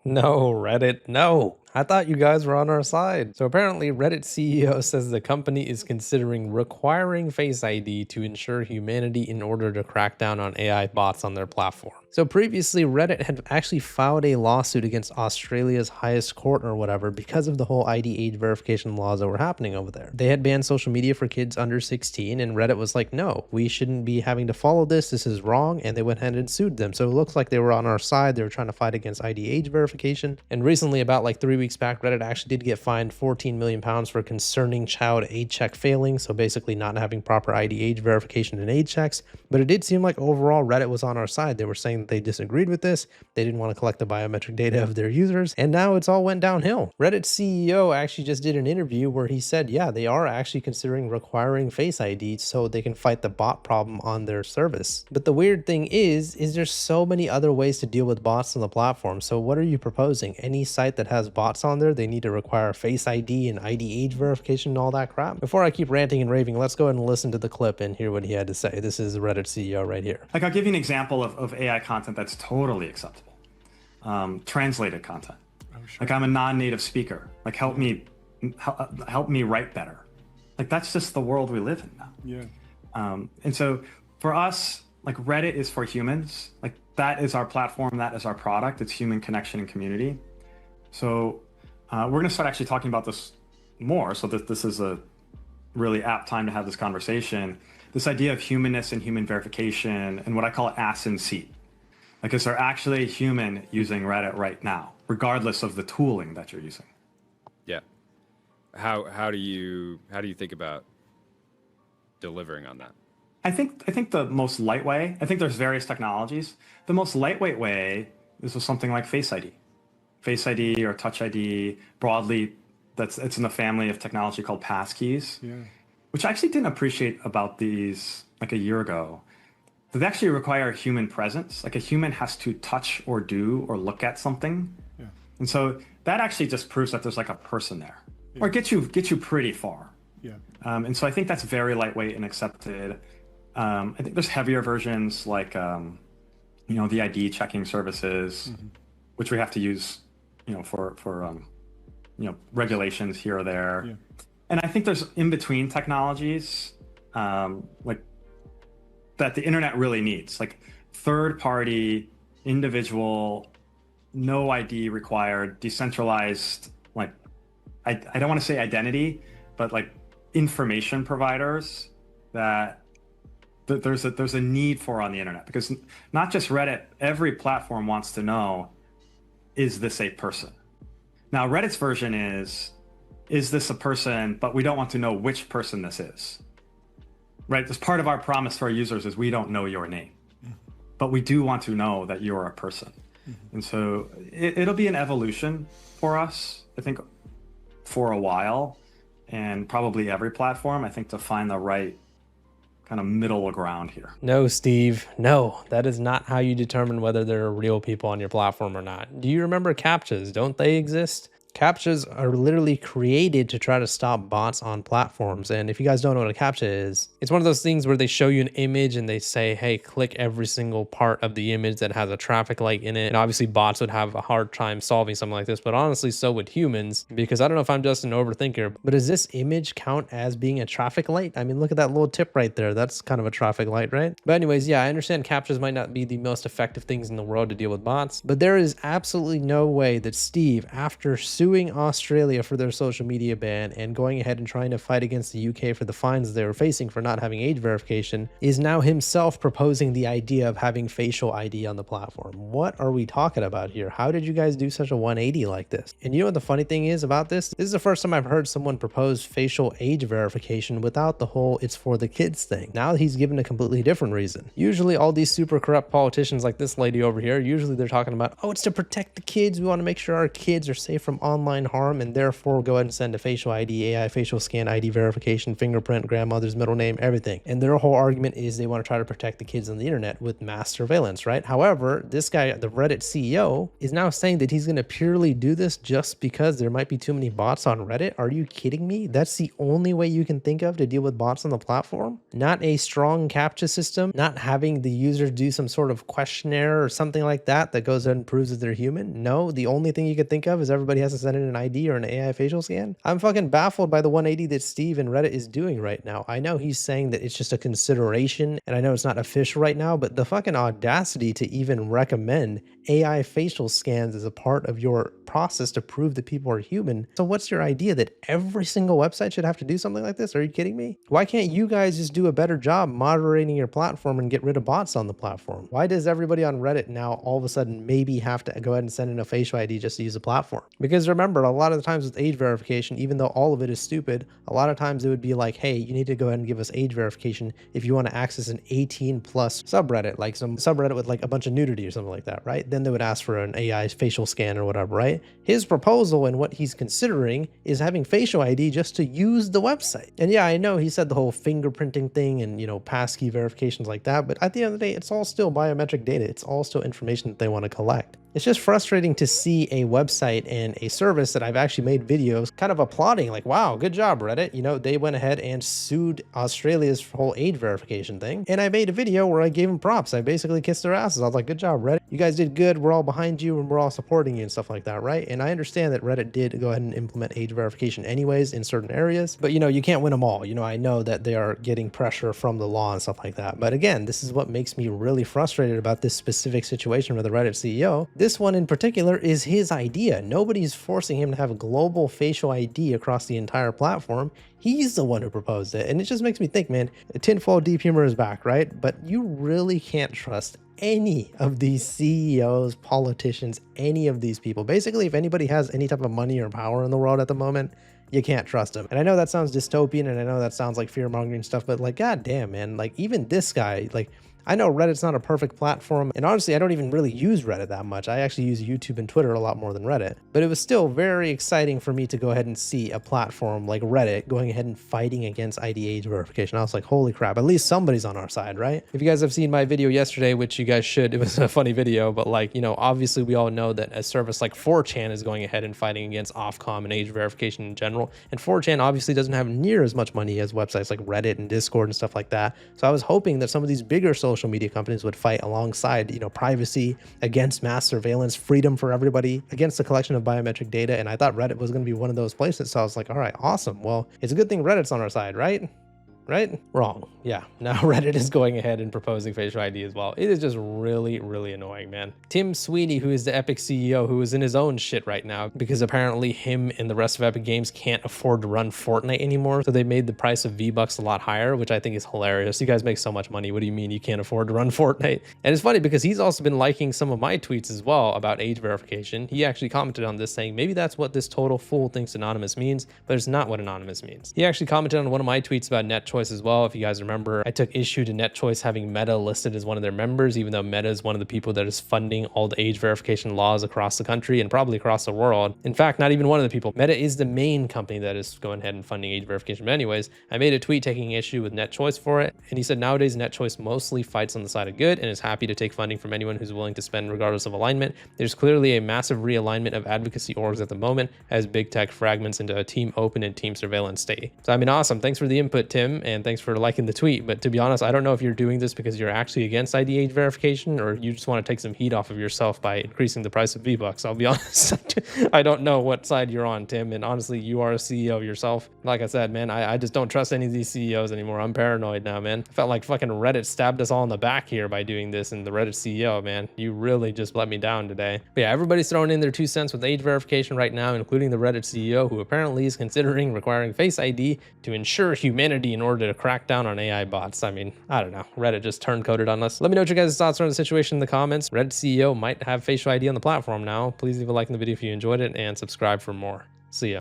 No, Reddit, no. I thought you guys were on our side. So apparently, Reddit CEO says the company is considering requiring Face ID to ensure humanity in order to crack down on AI bots on their platform. So previously, Reddit had actually filed a lawsuit against Australia's highest court or whatever because of the whole ID age verification laws that were happening over there. They had banned social media for kids under 16, and Reddit was like, no, we shouldn't be having to follow this. This is wrong. And they went ahead and sued them. So it looks like they were on our side. They were trying to fight against ID age verification. And recently, about like 3 weeks back, Reddit actually did get fined 14 million pounds for concerning child age check failing. So basically not having proper ID age verification and age checks. But it did seem like overall Reddit was on our side. They were saying that they disagreed with this. They didn't want to collect the biometric data of their users. And now it's all went downhill. Reddit's CEO actually just did an interview where he said, yeah, they are actually considering requiring Face ID so they can fight the bot problem on their service. But the weird thing is there's so many other ways to deal with bots on the platform. So what are you proposing? Any site that has bots on there, they need to require Face ID and ID age verification and all that crap? Before I keep ranting and raving, let's go ahead and listen to the clip and hear what he had to say. This is the Reddit CEO right here. Like, I'll give you an example of AI content that's totally acceptable. Translated content. Oh, sure. Like, I'm a non-native speaker. Like, help me write better. Like, that's just the world we live in now. Yeah. And so for us, like, Reddit is for humans. Like, that is our platform. That is our product. It's human connection and community. So we're going to start actually talking about this more. So that this is a really apt time to have this conversation. This idea of humanness and human verification and what I call ass in seat. Like, is there actually a human using Reddit right now, regardless of the tooling that you're using? Yeah. How do you think about delivering on that? I think the most light way, I think there's various technologies. The most lightweight way is with something like Face ID. Face ID or Touch ID, broadly, it's in the family of technology called Passkeys, which I actually didn't appreciate about these like a year ago. They actually require human presence. Like, a human has to touch or do or look at something. Yeah. And so that actually just proves that there's like a person there, or get you pretty far. Yeah. And so I think that's very lightweight and accepted. I think there's heavier versions like, the ID checking services, which we have to use, for regulations here or there. Yeah. And I think there's in-between technologies, like that the internet really needs, like third-party, individual, no ID required, decentralized, like, I don't want to say identity, but like information providers that there's a need for on the internet, because not just Reddit, every platform wants to know, is this a person? Now, Reddit's version is this a person, but we don't want to know which person this is. Right? As part of our promise to our users is we don't know your name, but we do want to know that you're a person. And so it'll be an evolution for us, I think, for a while, and probably every platform, I think, to find the right kind of middle ground here. No, Steve, no, that is not how you determine whether there are real people on your platform or not. Do you remember CAPTCHAs? Don't they exist? CAPTCHAs are literally created to try to stop bots on platforms. And if you guys don't know what a CAPTCHA is, it's one of those things where they show you an image and they say, hey, click every single part of the image that has a traffic light in it. And obviously bots would have a hard time solving something like this, but honestly, so would humans, because I don't know if I'm just an overthinker, but does this image count as being a traffic light? I mean, look at that little tip right there. That's kind of a traffic light, right? But anyways, yeah, I understand CAPTCHAs might not be the most effective things in the world to deal with bots, but there is absolutely no way that Steve, after suing Australia for their social media ban and going ahead and trying to fight against the UK for the fines they were facing for not having age verification, is now himself proposing the idea of having facial ID on the platform. What are we talking about here? How did you guys do such a 180 like this? And you know what the funny thing is about this? This is the first time I've heard someone propose facial age verification without the whole it's for the kids thing. Now he's given a completely different reason. Usually all these super corrupt politicians like this lady over here, usually they're talking about, oh, it's to protect the kids. We want to make sure our kids are safe from online harm and therefore go ahead and send a facial ID, AI facial scan, ID verification, fingerprint, grandmother's middle name, everything. And their whole argument is they want to try to protect the kids on the internet with mass surveillance, right? However, this guy, the Reddit CEO, is now saying that he's going to purely do this just because there might be too many bots on Reddit. Are you kidding me? That's the only way you can think of to deal with bots on the platform? Not a strong CAPTCHA system, not having the users do some sort of questionnaire or something like that that goes ahead and proves that they're human? No, the only thing you could think of is everybody has to send in an ID or an AI facial scan. I'm fucking baffled by the 180 that Steve and Reddit is doing right now. I know he's saying that it's just a consideration, and I know it's not official right now, but the fucking audacity to even recommend AI facial scans as a part of your process to prove that people are human. So what's your idea, that every single website should have to do something like this? Are you kidding me? Why can't you guys just do a better job moderating your platform and get rid of bots on the platform? Why does everybody on Reddit now all of a sudden maybe have to go ahead and send in a facial ID just to use the platform? Because remember, a lot of the times with age verification, even though all of it is stupid, a lot of times it would be like, hey, you need to go ahead and give us age verification if you want to access an 18 plus subreddit, like some subreddit with like a bunch of nudity or something like that, right? Then they would ask for an AI facial scan or whatever, right? His proposal and what he's considering is having facial ID just to use the website. And yeah, I know he said the whole fingerprinting thing and, you know, passkey verifications like that, but at the end of the day, it's all still biometric data. It's all still information that they want to collect. It's just frustrating to see a website and a service that I've actually made videos kind of applauding, like, wow, good job, Reddit. You know, they went ahead and sued Australia's whole age verification thing. And I made a video where I gave them props. I basically kissed their asses. I was like, good job, Reddit. You guys did good. We're all behind you and we're all supporting you and stuff like that, right? And I understand that Reddit did go ahead and implement age verification anyways in certain areas, but you know, you can't win them all. You know, I know that they are getting pressure from the law and stuff like that. But again, this is what makes me really frustrated about this specific situation with the Reddit CEO. This one in particular is his idea. Nobody's forcing him to have a global facial ID across the entire platform. He's the one who proposed it. And it just makes me think, man, tinfoil deep humor is back, right? But you really can't trust any of these CEOs, politicians, any of these people. Basically, if anybody has any type of money or power in the world at the moment, you can't trust them. And I know that sounds dystopian and I know that sounds like fear-mongering stuff, but like, goddamn, man, like even this guy, like, I know Reddit's not a perfect platform, and honestly, I don't even really use Reddit that much. I actually use YouTube and Twitter a lot more than Reddit. But it was still very exciting for me to go ahead and see a platform like Reddit going ahead and fighting against ID age verification. I was like, holy crap, at least somebody's on our side, right? If you guys have seen my video yesterday, which you guys should, it was a funny video, but like, you know, obviously we all know that a service like 4chan is going ahead and fighting against Ofcom and age verification in general. And 4chan obviously doesn't have near as much money as websites like Reddit and Discord and stuff like that. So I was hoping that some of these bigger social media companies would fight alongside, you know, privacy, against mass surveillance, freedom for everybody, against the collection of biometric data. And I thought Reddit was going to be one of those places. So I was like, all right, awesome. Well, it's a good thing Reddit's on our side, right? Right? Wrong. Yeah. Now Reddit is going ahead and proposing facial ID as well. It is just really, really annoying, man. Tim Sweeney, who is the Epic CEO, who is in his own shit right now because apparently him and the rest of Epic Games can't afford to run Fortnite anymore. So they made the price of V-Bucks a lot higher, which I think is hilarious. You guys make so much money. What do you mean you can't afford to run Fortnite? And it's funny because he's also been liking some of my tweets as well about age verification. He actually commented on this saying, maybe that's what this total fool thinks anonymous means, but it's not what anonymous means. He actually commented on one of my tweets about NetChoice as well. If you guys remember, I took issue to NetChoice having Meta listed as one of their members, even though Meta is one of the people that is funding all the age verification laws across the country and probably across the world. In fact, not even one of the people. Meta is the main company that is going ahead and funding age verification. But anyways, I made a tweet taking issue with NetChoice for it. And he said, nowadays, NetChoice mostly fights on the side of good and is happy to take funding from anyone who's willing to spend regardless of alignment. There's clearly a massive realignment of advocacy orgs at the moment as big tech fragments into a team open and team surveillance state. So I mean, awesome. Thanks for the input, Tim. And thanks for liking the tweet. But to be honest, I don't know if you're doing this because you're actually against ID age verification or you just want to take some heat off of yourself by increasing the price of V-Bucks. I'll be honest. I don't know what side you're on, Tim. And honestly, you are a CEO yourself. Like I said, man, I just don't trust any of these CEOs anymore. I'm paranoid now, man. I felt like fucking Reddit stabbed us all in the back here by doing this. And the Reddit CEO, man, you really just let me down today. But yeah, everybody's throwing in their 2 cents with age verification right now, including the Reddit CEO, who apparently is considering requiring Face ID to ensure humanity in order to crack down on AI bots. I mean, I don't know. Reddit just turned coded on us. Let me know what your guys' thoughts are on the situation in the comments. Reddit CEO might have facial ID on the platform now. Please leave a like in the video if you enjoyed it and subscribe for more. See ya.